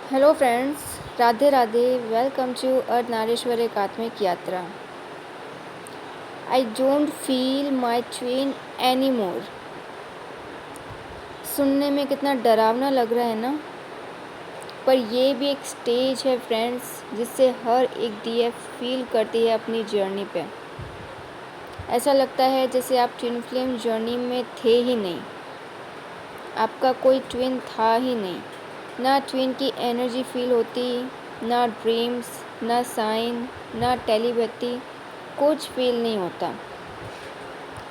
Hello friends, Radhe Radhe. Welcome to Ardhanarishwar Ekatmik Yatra. I don't feel my twin any more. सुनने में कितना डरावना लग रहा है ना, पर ये भी एक स्टेज है फ्रेंड्स, जिससे हर एक डीएफ फील करती है अपनी जर्नी पे। ऐसा लगता है जैसे आप ट्विन फ्लेम जर्नी में थे ही नहीं, आपका कोई ट्विन था ही नहीं। ना ट्विन की एनर्जी फील होती, ना ड्रीम्स, ना साइन, ना टेलीपैथी, कुछ फील नहीं होता।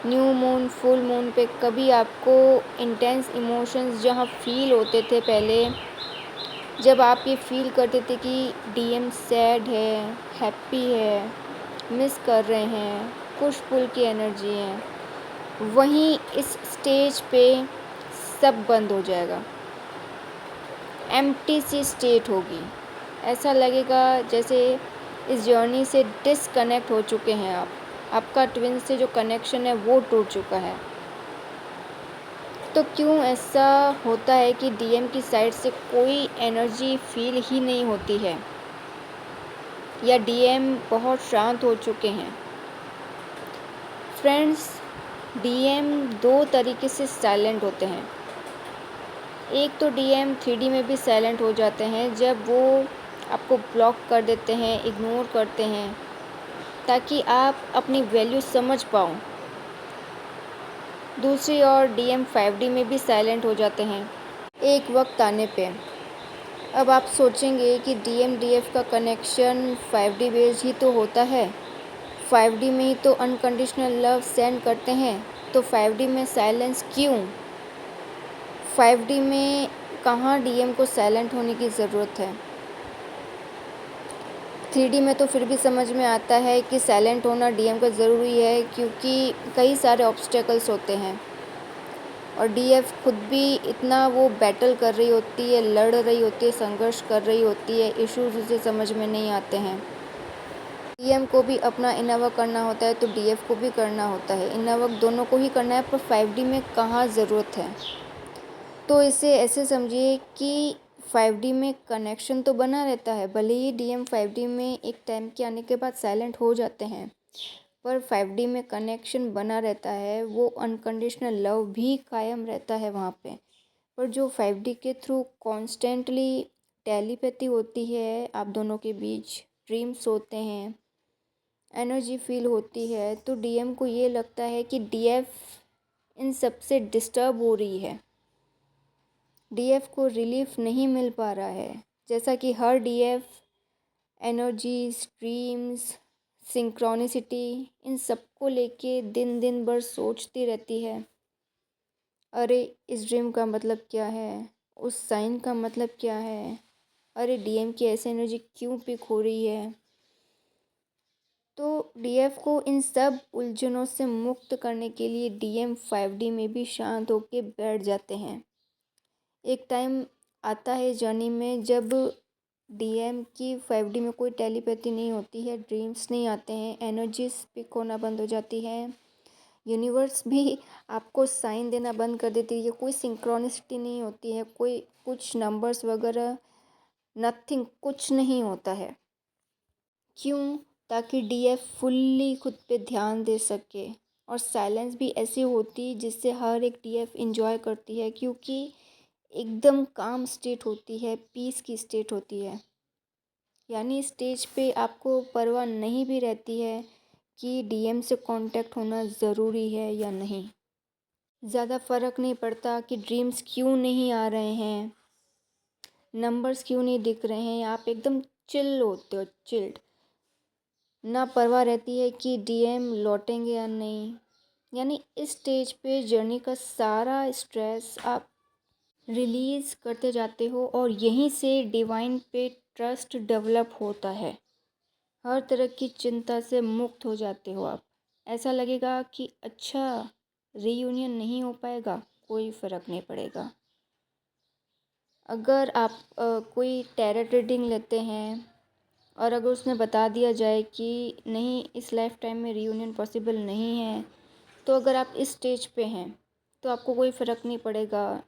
न्यू मून, फुल मून पे कभी आपको इंटेंस इमोशंस जहाँ फील होते थे पहले, जब आप ये फील करते थे कि डीएम सैड है, हैप्पी है, मिस कर रहे हैं, पुश पुल की एनर्जी है, वहीं इस स्टेज पे सब बंद हो जाएगा। एम्प्टी सी स्टेट होगी। ऐसा लगेगा जैसे इस जर्नी से डिसकनेक्ट हो चुके हैं आप। आपका ट्विन से जो कनेक्शन है वो टूट चुका है। तो क्यों ऐसा होता है कि डीएम की साइड से कोई एनर्जी फील ही नहीं होती है, या डीएम बहुत शांत हो चुके हैं? फ्रेंड्स, डीएम दो तरीके से साइलेंट होते हैं। एक तो डीएम 3D में भी साइलेंट हो जाते हैं, जब वो आपको ब्लॉक कर देते हैं, इग्नोर करते हैं, ताकि आप अपनी वैल्यू समझ पाओ। दूसरी ओर डीएम 5D में भी साइलेंट हो जाते हैं एक वक्त आने पे। अब आप सोचेंगे कि डीएम डीएफ का कनेक्शन 5D बेस्ड ही तो होता है, 5D में ही तो अनकंडीशनल लव सेंड करते हैं, तो 5D में साइलेंस क्यों? 5D में कहाँ डीएम को साइलेंट होने की ज़रूरत है? 3D में तो फिर भी समझ में आता है कि साइलेंट होना डीएम का ज़रूरी है, क्योंकि कई सारे ऑब्स्टेकल्स होते हैं और डीएफ खुद भी इतना वो बैटल कर रही होती है, लड़ रही होती है, संघर्ष कर रही होती है, इश्यूज उसे समझ में नहीं आते हैं। डीएम को भी अपना इनर वर्क करना होता है, तो डीएफ को भी करना होता है। इनर वर्क दोनों को ही करना है, पर 5D में कहाँ ज़रूरत है? तो इसे ऐसे समझिए कि 5D में कनेक्शन तो बना रहता है, भले ही डीएम 5D में एक टाइम के आने के बाद साइलेंट हो जाते हैं, पर 5D में कनेक्शन बना रहता है, वो अनकंडीशनल लव भी कायम रहता है वहाँ पे। पर जो 5D के थ्रू कॉन्स्टेंटली टेलीपैथी होती है आप दोनों के बीच, ड्रीम्स होते हैं, एनर्जी फील होती है, तो डीएम को ये लगता है कि डीएफ इन सब से डिस्टर्ब हो रही है, डीएफ को रिलीफ नहीं मिल पा रहा है। जैसा कि हर डीएफ एनर्जीज, ड्रीम्स, सिंक्रोनिसिटी, इन सबको लेके दिन दिन भर सोचती रहती है। अरे इस ड्रीम का मतलब क्या है, उस साइन का मतलब क्या है, अरे डीएम की ऐसी एनर्जी क्यों पिक हो रही है। तो डीएफ को इन सब उलझनों से मुक्त करने के लिए डीएम 5D में भी शांत होके बैठ जाते हैं। एक टाइम आता है जर्नी में जब डीएम की 5D में कोई टेलीपैथी नहीं होती है, ड्रीम्स नहीं आते हैं, एनर्जीज पिक होना बंद हो जाती है, यूनिवर्स भी आपको साइन देना बंद कर देती है, कोई सिंक्रोनिसिटी नहीं होती है, कोई कुछ नंबर्स वगैरह नथिंग, कुछ नहीं होता है। क्यों? ताकि डीएफ फुल्ली खुद पे ध्यान दे सके। और साइलेंस भी ऐसी होती जिससे हर एक डीएफ इंजॉय करती है, क्योंकि एकदम काम स्टेट होती है, पीस की स्टेट होती है। यानी स्टेज पे आपको परवाह नहीं भी रहती है कि डीएम से कांटेक्ट होना ज़रूरी है या नहीं। ज़्यादा फ़र्क नहीं पड़ता कि ड्रीम्स क्यों नहीं आ रहे हैं, नंबर्स क्यों नहीं दिख रहे हैं, आप एकदम चिल होते हो, चिल्ड। ना परवाह रहती है कि डीएम लौटेंगे या नहीं। यानी इस स्टेज पे जर्नी का सारा स्ट्रेस आप रिलीज़ करते जाते हो, और यहीं से डिवाइन पे ट्रस्ट डेवलप होता है। हर तरह की चिंता से मुक्त हो जाते हो आप। ऐसा लगेगा कि अच्छा, रीयूनियन नहीं हो पाएगा, कोई फ़र्क नहीं पड़ेगा। अगर आप कोई टैरोट रीडिंग लेते हैं और अगर उसमें बता दिया जाए कि नहीं, इस लाइफ टाइम में रीयूनियन पॉसिबल नहीं है, तो अगर आप इस स्टेज पे हैं तो आपको कोई फ़र्क नहीं पड़ेगा।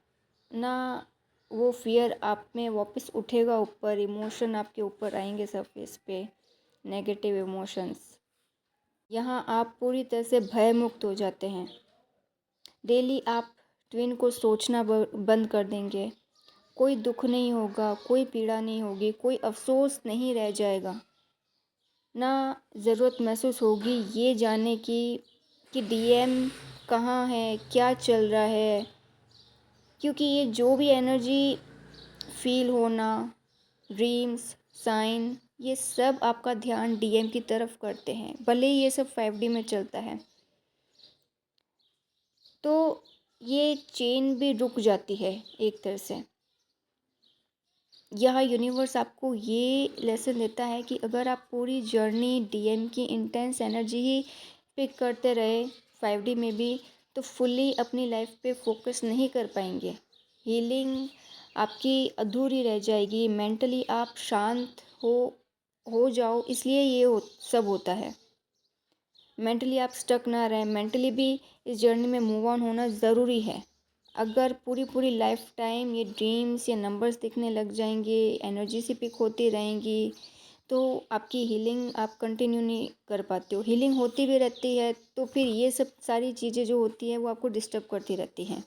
ना वो फियर आप में वापस उठेगा ऊपर, इमोशन आपके ऊपर आएंगे सरफेस पे, नेगेटिव इमोशंस। यहाँ आप पूरी तरह से भय मुक्त हो जाते हैं। डेली आप ट्विन को सोचना बंद कर देंगे। कोई दुख नहीं होगा, कोई पीड़ा नहीं होगी, कोई अफसोस नहीं रह जाएगा। ना ज़रूरत महसूस होगी ये जानने की कि डीएम कहाँ है, क्या चल रहा है, क्योंकि ये जो भी एनर्जी फील होना, ड्रीम्स, साइन, ये सब आपका ध्यान डीएम की तरफ करते हैं, भले ही ये सब 5D में चलता है। तो ये चेन भी रुक जाती है एक तरह से। यह यूनिवर्स आपको ये लेसन देता है कि अगर आप पूरी जर्नी डीएम की इंटेंस एनर्जी ही पिक करते रहे 5D में भी, तो फुल्ली अपनी लाइफ पे फोकस नहीं कर पाएंगे। हीलिंग आपकी अधूरी रह जाएगी। मेंटली आप शांत हो जाओ, इसलिए ये सब होता है। मेंटली आप स्टक ना रहें, मेंटली भी इस जर्नी में मूव ऑन होना ज़रूरी है। अगर पूरी लाइफ टाइम ये ड्रीम्स या नंबर्स दिखने लग जाएंगे, एनर्जी से पिक होती रहेंगी, तो आपकी हीलिंग आप कंटिन्यू नहीं कर पाते हो। हीलिंग होती भी रहती है तो फिर ये सब सारी चीज़ें जो होती हैं वो आपको डिस्टर्ब करती रहती हैं।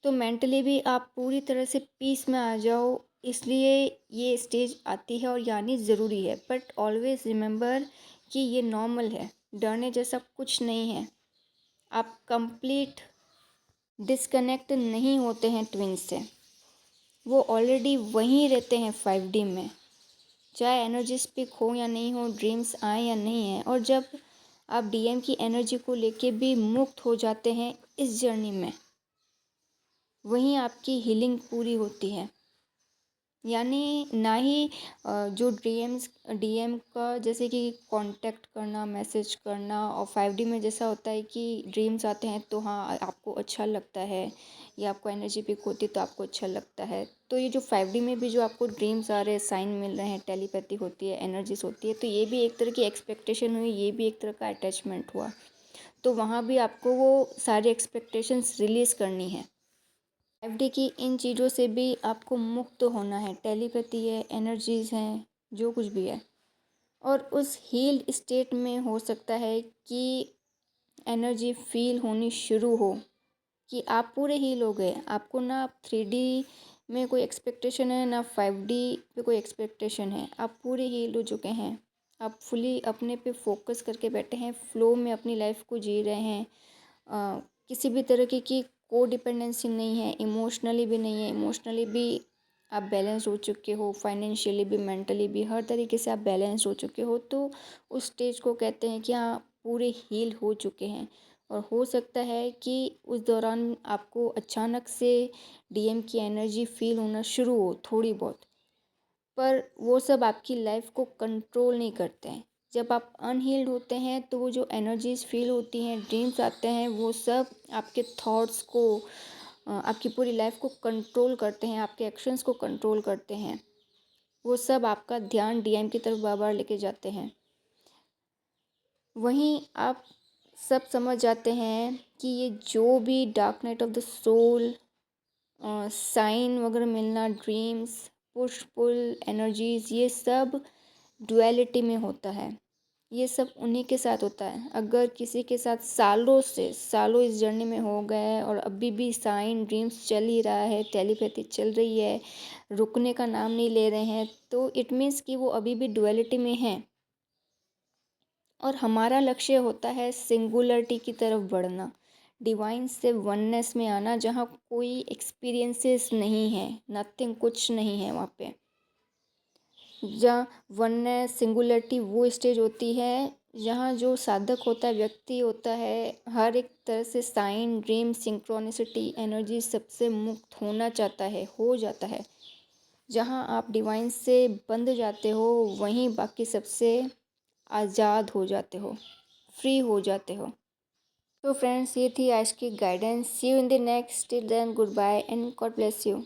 तो मेंटली भी आप पूरी तरह से पीस में आ जाओ, इसलिए ये स्टेज आती है और ये आनी ज़रूरी है। बट ऑलवेज रिमेंबर कि ये नॉर्मल है, डरने जैसा कुछ नहीं है। आप कंप्लीट डिस्कनेक्ट नहीं होते हैं ट्विंस से, वो ऑलरेडी वहीं रहते हैं 5D में, चाहे एनर्जी स्पीक हो या नहीं हो, ड्रीम्स आए या नहीं है। और जब आप डीएम की एनर्जी को लेके भी मुक्त हो जाते हैं इस जर्नी में, वहीं आपकी हीलिंग पूरी होती है। यानी ना ही जो डीएम का जैसे कि कांटेक्ट करना, मैसेज करना, और 5D में जैसा होता है कि ड्रीम्स आते हैं तो हाँ आपको अच्छा लगता है, या आपको एनर्जी पिक होती तो आपको अच्छा लगता है। तो ये जो 5D में भी जो आपको ड्रीम्स आ रहे हैं, साइन मिल रहे हैं, टेलीपैथी होती है, एनर्जीज होती है, तो ये भी एक तरह की एक्सपेक्टेशन हुई, ये भी एक तरह का अटैचमेंट हुआ। तो वहाँ भी आपको वो सारी एक्सपेक्टेशंस रिलीज़ करनी है। 5D की इन चीज़ों से भी आपको मुक्त होना है। टेलीपैथी है, एनर्जीज़ हैं, जो कुछ भी है। और उस हील्ड स्टेट में हो सकता है कि एनर्जी फील होनी शुरू हो कि आप पूरे हील हो गए। आपको ना 3D में कोई एक्सपेक्टेशन है, ना 5D पे कोई एक्सपेक्टेशन है। आप पूरे हील हो चुके हैं। आप फुली अपने पे फोकस करके बैठे हैं, फ्लो में अपनी लाइफ को जी रहे हैं। किसी भी तरह की को डिपेंडेंसी नहीं है, इमोशनली भी नहीं है। इमोशनली भी आप बैलेंस हो चुके हो, फाइनेंशियली भी, मेंटली भी, हर तरीके से आप बैलेंस हो चुके हो। तो उस स्टेज को कहते हैं कि हाँ पूरे हील हो चुके हैं। और हो सकता है कि उस दौरान आपको अचानक से डीएम की एनर्जी फील होना शुरू हो थोड़ी बहुत, पर वो सब आपकी लाइफ को कंट्रोल नहीं करते हैं। जब आप अनहील्ड होते हैं तो वो जो एनर्जीज फील होती हैं, ड्रीम्स आते हैं, वो सब आपके थॉट्स को, आपकी पूरी लाइफ को कंट्रोल करते हैं, आपके एक्शंस को कंट्रोल करते हैं। वो सब आपका ध्यान डीएम की तरफ बार बार लेके जाते हैं। वहीं आप सब समझ जाते हैं कि ये जो भी dark night of the soul, sign वगैरह मिलना, ड्रीम्स, पुश पुल एनर्जीज, ये सब डुअलिटी में होता है। ये सब उन्हीं के साथ होता है। अगर किसी के साथ सालों इस जर्नी में हो गए हैं और अभी भी साइन ड्रीम्स चल ही रहा है, टेलीपैथी चल रही है, रुकने का नाम नहीं ले रहे हैं, तो इट मीन्स कि वो अभी भी डुअलिटी में हैं। और हमारा लक्ष्य होता है सिंगुलरिटी की तरफ बढ़ना, डिवाइन से वननेस में आना, जहाँ कोई एक्सपीरियंसेस नहीं है, नथिंग, कुछ नहीं है वहाँ पे। जहाँ वननेस, सिंगुलरिटी वो स्टेज होती है जहाँ जो साधक होता है, व्यक्ति होता है, हर एक तरह से साइन, ड्रीम, सिंक्रोनिसिटी, एनर्जी सबसे मुक्त होना चाहता है, हो जाता है। जहाँ आप डिवाइन से बंध जाते हो, वहीं बाकी सबसे आज़ाद हो जाते हो, फ्री हो जाते हो। तो फ्रेंड्स, ये थी आज की guidance. See you in the next, till then goodbye and God bless you.